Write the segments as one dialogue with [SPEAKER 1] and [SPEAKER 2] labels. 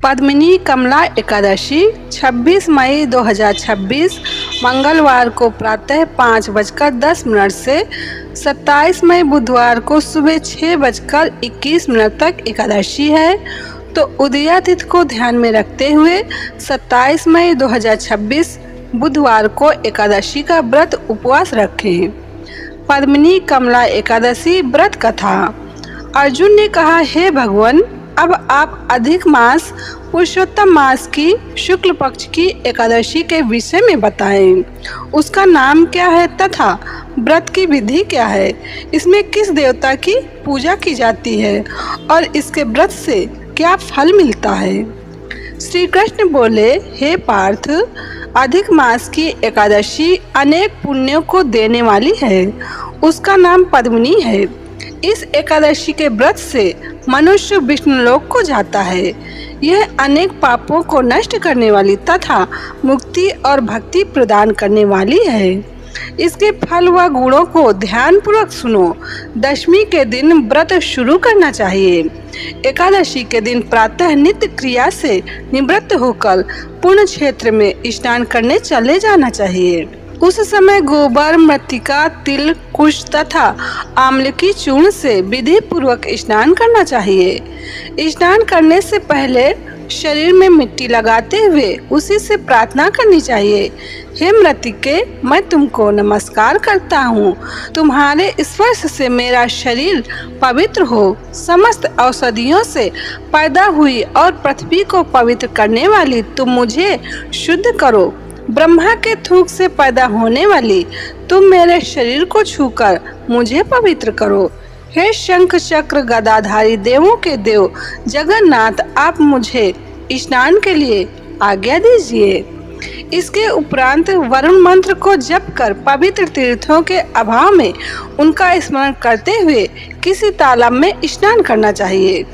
[SPEAKER 1] पद्मिनी कमला एकादशी 26 मई 2026 मंगलवार को प्रातः 5:10 से 27 मई बुधवार को सुबह 6:21 तक एकादशी है। तो उदया तिथि को ध्यान में रखते हुए 27 मई 2026 बुधवार को एकादशी का व्रत उपवास रखें। पद्मिनी कमला एकादशी व्रत कथा। अर्जुन ने कहा, हे भगवान, अब आप अधिक मास पुरुषोत्तम मास की शुक्ल पक्ष की एकादशी के विषय में बताएं। उसका नाम क्या है तथा व्रत की विधि क्या है, इसमें किस देवता की पूजा की जाती है और इसके व्रत से क्या फल मिलता है। श्री कृष्ण बोले, हे पार्थ, अधिक मास की एकादशी अनेक पुण्यों को देने वाली है। उसका नाम पद्मिनी है। इस एकादशी के व्रत से मनुष्य विष्णुलोक को जाता है। यह अनेक पापों को नष्ट करने वाली तथा मुक्ति और भक्ति प्रदान करने वाली है। इसके फल व गुणों को ध्यान पूर्वक सुनो। दशमी के दिन व्रत शुरू करना चाहिए। एकादशी के दिन प्रातः नित्य क्रिया से निवृत्त होकर पुण्य क्षेत्र में स्नान करने चले जाना चाहिए। उस समय गोबर, मृत्तिका, तिल, कुश तथा आम्ल चूर्ण से विधि पूर्वक स्नान करना चाहिए। स्नान करने से पहले शरीर में मिट्टी लगाते हुए उसी से प्रार्थना करनी चाहिए, हे मृत्तिके, मैं तुमको नमस्कार करता हूँ। तुम्हारे स्पर्श से मेरा शरीर पवित्र हो। समस्त औषधियों से पैदा हुई और पृथ्वी को पवित्र करने वाली तुम मुझे शुद्ध करो। ब्रह्मा के थूक से पैदा होने वाली तुम मेरे शरीर को छूकर मुझे पवित्र करो। हे शंख चक्र गदाधारी देवों के देव जगन्नाथ, आप मुझे स्नान के लिए आज्ञा दीजिए। इसके उपरांत वरुण मंत्र को जप कर पवित्र तीर्थों के अभाव में उनका स्मरण करते हुए किसी तालाब में स्नान करना चाहिए।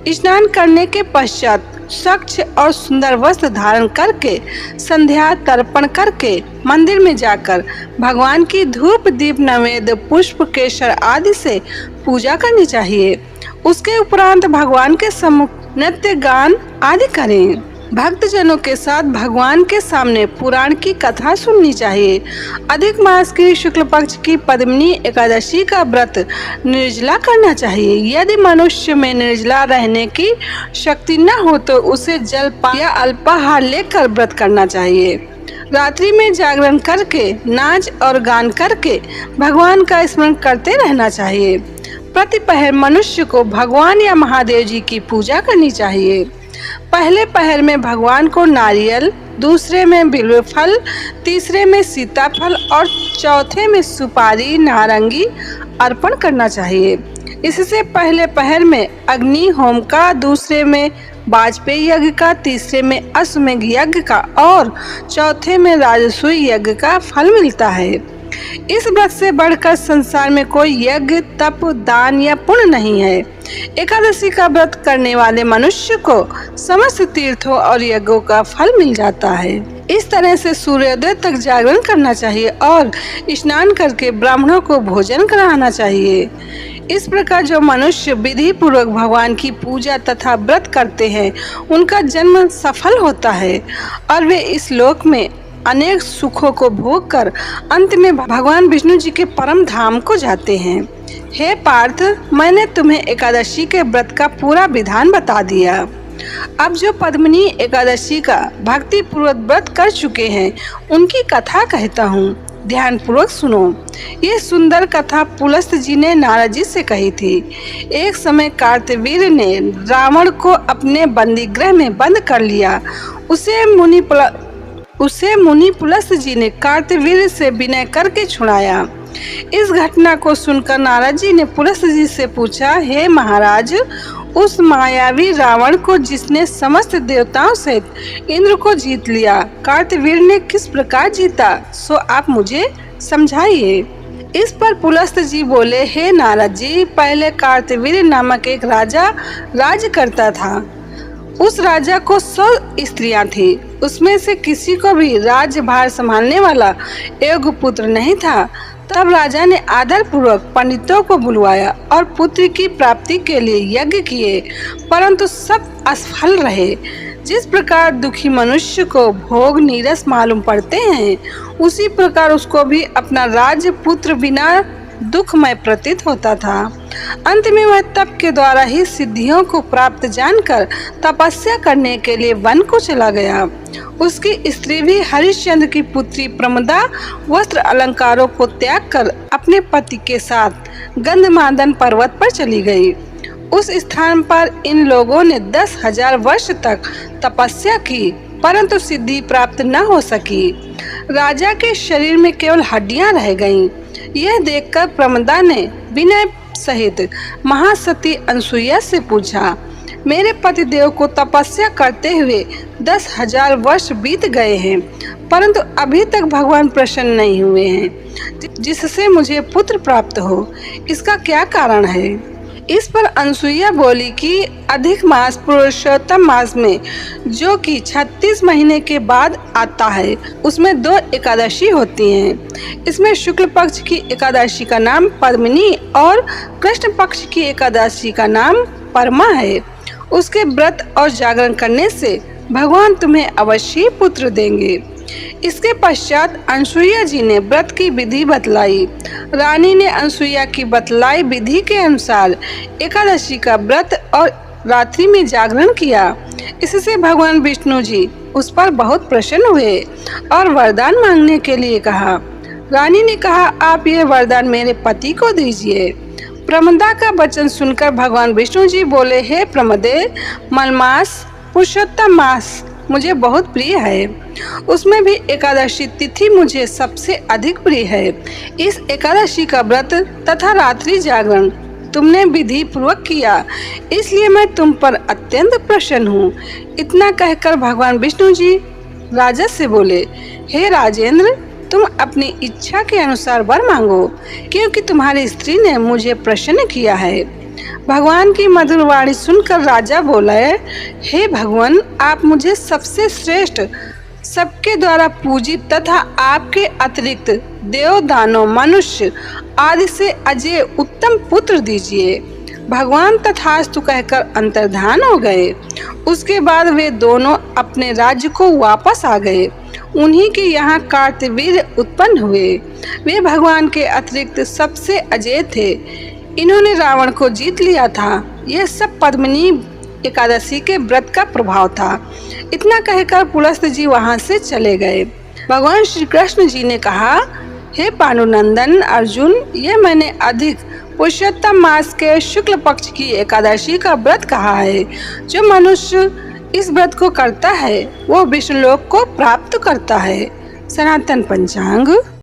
[SPEAKER 1] स्नान करने के पश्चात स्वच्छ और सुंदर वस्त्र धारण करके संध्या तर्पण करके मंदिर में जाकर भगवान की धूप, दीप, नैवेद्य, पुष्प, केसर आदि से पूजा करनी चाहिए। उसके उपरांत भगवान के सम्मुख नृत्य, गान आदि करें। भक्तजनों के साथ भगवान के सामने पुराण की कथा सुननी चाहिए। अधिक मास की शुक्ल पक्ष की पद्मिनी एकादशी का व्रत निर्जला करना चाहिए। यदि मनुष्य में निर्जला रहने की शक्ति न हो तो उसे जलपान या अल्पाहार लेकर व्रत करना चाहिए। रात्रि में जागरण करके नाच और गान करके भगवान का स्मरण करते रहना चाहिए। प्रतिपहर मनुष्य को भगवान या महादेव जी की पूजा करनी चाहिए। पहले पहर में भगवान को नारियल, दूसरे में बिल्व फल, तीसरे में सीताफल और चौथे में सुपारी, नारंगी अर्पण करना चाहिए। इससे पहले पहर में अग्नि होम का, दूसरे में वाजपेयी यज्ञ का, तीसरे में अश्वमेध यज्ञ का और चौथे में राजसूय यज्ञ का फल मिलता है। इस व्रत से बढ़कर संसार में कोई यज्ञ, तप, दान या पुण्य नहीं है। एकादशी का व्रत करने वाले मनुष्य को समस्त तीर्थों और यज्ञों का फल मिल जाता है। इस तरह से सूर्योदय तक जागरण करना चाहिए और स्नान करके ब्राह्मणों को भोजन कराना चाहिए। इस प्रकार जो मनुष्य विधि पूर्वक भगवान की पूजा तथा व्रत करते हैं उनका जन्म सफल होता है और वे इस लोक में अनेक सुखों को भोग कर अंत में भगवान विष्णु जी के परम धाम को जाते हैं। हे पार्थ, मैंने तुम्हें एकादशी के व्रत का पूरा विधान बता दिया। अब जो पद्मिनी एकादशी का भक्ति पूर्वक व्रत कर चुके हैं उनकी कथा कहता हूँ, ध्यान पूर्वक सुनो। ये सुंदर कथा पुलस्त जी ने नारद जी से कही थी। एक समय कार्तवीर्य ने रावण को अपने बंदी गृह में बंद कर लिया। उसे मुनि पुलस्त जी ने कार्तवीर्य से विनय करके छुड़ाया। इस घटना को सुनकर नारद जी ने पुलस्त जी से पूछा, हे महाराज, उस मायावी रावण को जिसने समस्त देवताओं सहित इंद्र को जीत लिया, कार्तवीर्य ने किस प्रकार जीता, सो आप मुझे समझाइए। इस पर पुलस्त जी बोले, हे नारद जी, पहले कार्तवीर्य नामक एक राजा राज्य करता था। उस राजा को 100 स्त्रियां थी। उसमें से किसी को भी राज्यभार संभालने वाला योग्य पुत्र नहीं था। तब राजा ने आदर पूर्वक पंडितों को बुलवाया और पुत्र की प्राप्ति के लिए यज्ञ किए, परंतु सब असफल रहे। जिस प्रकार दुखी मनुष्य को भोग नीरस मालूम पड़ते हैं, उसी प्रकार उसको भी अपना राज्य पुत्र बिना दुखमय प्रतीत होता था। अंत में वह तप के द्वारा ही सिद्धियों को प्राप्त जानकर तपस्या करने के लिए वन को चला गया। उसकी स्त्री भी हरिश्चंद्र की पुत्री प्रमदा वस्त्र अलंकारों को त्याग कर अपने पति के साथ गंधमादन पर्वत पर चली गई। उस स्थान पर इन लोगों ने 10,000 वर्ष तक तपस्या की, परंतु सिद्धि प्राप्त न हो सकी। राजा के शरीर में केवल हड्डियां रह गईं। यह देखकर प्रमदा ने विनय सहित महासती अनसुईया से पूछा, मेरे पतिदेव को तपस्या करते हुए 10,000 वर्ष बीत गए हैं, परंतु अभी तक भगवान प्रसन्न नहीं हुए हैं जिससे मुझे पुत्र प्राप्त हो। इसका क्या कारण है? इस पर अनसुईया बोली कि अधिक मास पुरुषोत्तम मास में, जो कि 36 महीने के बाद आता है, उसमें 2 एकादशी होती हैं। इसमें शुक्ल पक्ष की एकादशी का नाम पद्मिनी और कृष्ण पक्ष की एकादशी का नाम परमा है। उसके व्रत और जागरण करने से भगवान तुम्हें अवश्य पुत्र देंगे। इसके पश्चात अनसुईया जी ने व्रत की विधि बतलाई। रानी ने अनसुईया की बतलाई विधि के अनुसार एकादशी का व्रत और रात्रि में जागरण किया। इससे भगवान विष्णु जी उस पर बहुत प्रसन्न हुए और वरदान मांगने के लिए कहा। रानी ने कहा, आप यह वरदान मेरे पति को दीजिए। प्रमदा का वचन सुनकर भगवान विष्णु जी बोले, हे प्रमदे, मलमास पुरुषोत्तम मास मुझे बहुत प्रिय है। उसमें भी एकादशी तिथि मुझे सबसे अधिक प्रिय है। इस एकादशी का व्रत तथा रात्रि जागरण तुमने विधि पूर्वक किया, इसलिए मैं तुम पर अत्यंत प्रसन्न हूँ। इतना कहकर भगवान विष्णु जी राजा से बोले, हे राजेंद्र, तुम अपनी इच्छा के अनुसार वर मांगो, क्योंकि तुम्हारी स्त्री ने मुझे प्रसन्न किया है। भगवान की मधुर वाणी सुनकर राजा बोला, हे भगवान, आप मुझे सबसे श्रेष्ठ, सबके द्वारा पूजित तथा आपके अतिरिक्त देव दानव मनुष्य आदि से अजय उत्तम पुत्र दीजिए। भगवान तथास्तु कहकर अंतर्धान हो गए। उसके बाद वे दोनों अपने राज्य को वापस आ गए। उन्हीं के यहाँ कार्तवीर्य उत्पन्न हुए। वे भगवान के अतिरिक्त सबसे अजय थे। इन्होंने रावण को जीत लिया था। यह सब पद्मिनी एकादशी के व्रत का प्रभाव था। इतना कहकर पुलस्त जी वहां से चले गए। भगवान श्री कृष्ण जी ने कहा, हे पांडुनंदन अर्जुन, यह मैंने अधिक पुरुषोत्तम मास के शुक्ल पक्ष की एकादशी का व्रत कहा है। जो मनुष्य इस व्रत को करता है वो विष्णुलोक को प्राप्त करता है। सनातन पंचांग।